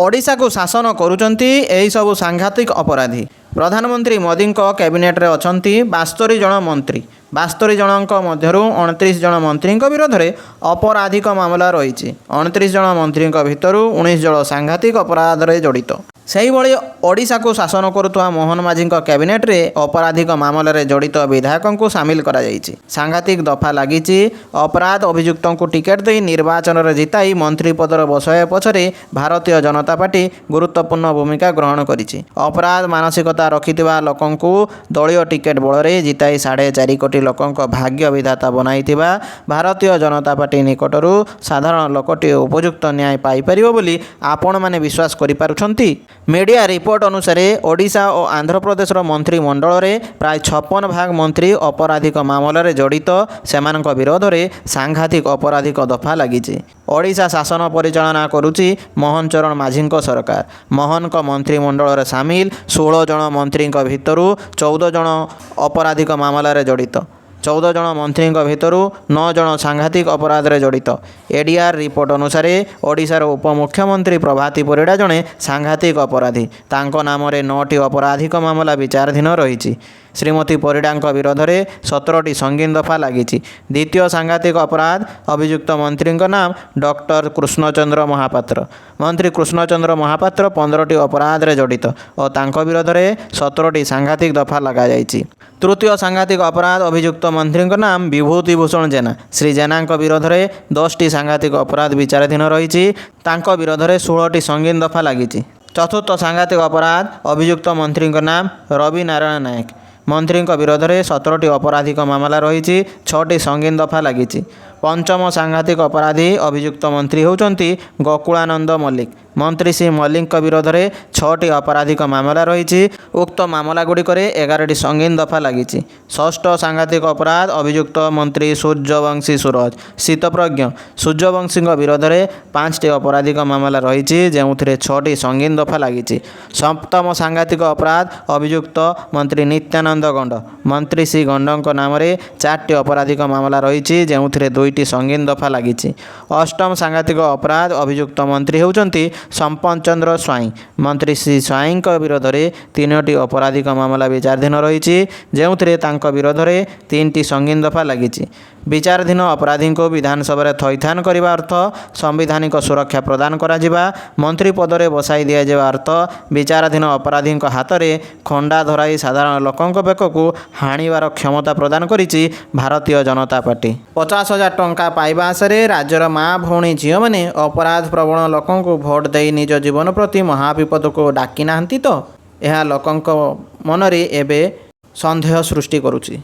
ओडिशा को शासन करुचंती एही सबु सांघातिक अपराधी। प्रधानमंत्री मोदी कैबिनेट्रे अछंती 72 जन मंत्री। 72 जनक मध्यरु 29 जन मंत्री विरोध में अपराधिक मामला रही। 29 जन मंत्री भितरु 19 जन सांघातिक अपराध में जड़ित। सही भली ओडिशा को शासन करुवा मोहन माझी कैबिनेट्रे अपराधिक मामलें जड़ित विधायकों को सामिल करा जायछि। सांघातिक दफा लगी अपराध अभियुक्त को टिकेट दे निर्वाचन में जिताई मंत्री पदर बसाया पछरे भारतीय जनता पार्टी गुरुत्वपूर्ण भूमिका ग्रहण करिछि। अपराध मानसिकता रखिथिबा लोकं को दलीय टिकेट बल में जिताई 4.5 कोटी लोकों भाग्य विधाता बनाई भारतीय जनता पार्टी निकटरू साधारण लोकटी उपयुक्त न्याय पाइपर बोली आपण मैंने विश्वास करिपारुछंती। मीडिया रिपोर्ट अनुसार ओडिशा और आंध्र प्रदेश मंत्रिमंडल में प्राय 56 भाग मंत्री अपराधिक मामलें जड़ित सेमानक विरोध में सांघातिक अपराधिक दफा लगी। ओडिशा शासन परिचालना करुच्ची मोहन चरण माझी सरकार। मोहन को मंत्रिमंडल में सामिल 16 जन मंत्री भितरु 14 जन अपराधिक मामलें जड़ित। 14 जन मंत्री भितर 9 जन सांघातिक अपराध में जड़ित। एडीआर रिपोर्ट अनुसार ओडिशार उपमुख्यमंत्री प्रभाती परिड़ा जड़े सांघातिक अपराधी। तांको नाम 9टी अपराधिक मामला विचाराधीन रही। श्रीमती परिड़ा विरोध में 17टी संगीन दफा लगी। द्वितीय सांघातिक अपराध अभियुक्त मंत्री नाम डॉक्टर कृष्णचंद्र महापात्र। मंत्री कृष्णचंद्र महापात्र 15टी अपराध में जड़ित और तांको विरोध में 17टी सांघातिक दफा लगा जायछि। तृतीय सांघातिक अपराध अभियुक्त मंत्री नाम विभूति भूषण जेना। श्री जेना विरोध में 10टी सांघातिक अपराध विचाराधीन रही। तांको विरोध में 16टी संगीन दफा लगी। चतुर्थ सांघातिक अपराध अभियुक्त मंत्री नाम रवि नारायण नायक। मंत्री विरोध में 17टी आपराधिक मामला रही। 6टी संगीन दफा लगी। पंचम सांघातिक अपराधी अभियुक्त मंत्री होउचंती गोकुलानंद मल्लिक। मंत्री श्री मल्लिक विरोध में 6टी आपराधिक मामला रही। उक्त मामला गुड़िक 11टी संगीन दफा लगी। षष्ठ सांघातिक अपराध अभियुक्त मंत्री सूर्यवंशी सूरज शीतप्रज्ञ। सूर्यवंशी विरोध में 5टी आपराधिक मामला रही जो 6टी संगीन दफा लगी। सप्तम सांघातिक अपराध अभियुक्त मंत्री नित्यानंद गंड। मंत्री श्री गंड नाम 4टी आपराधिक मामला रही जो 2टी संगीन दफा लगी। अष्टम सांघातिक अपराध अभियुक्त मंत्री होउचंती संपन चंद्र स्वाई। मंत्री श्री स्वाई विरोध में 3टी आपराधिक मामला विचाराधीन रही जो विरोध में 3टी संगीन दफा लगी। विचाराधीन अपराधी को विधानसभा थैथान करने अर्थ संवैधानिक सुरक्षा प्रदान करा मंत्री पद में बसाई दिया अर्थ विचाराधीन अपराधी हाथ में खंडा धराई साधारण लोकों बेक को हाणिबार क्षमता प्रदान करिछि भारतीय जनता पार्टी। 50,000 टंका पाइबा आशा राज्यर माँ भौणी झील मैंने अपराध प्रवण लोकों को भोट दे निज जीवन प्रति महाविपद को डाकी नाहंती तो यह लोकों मन रे एबे संदेह सृष्टि करुछि।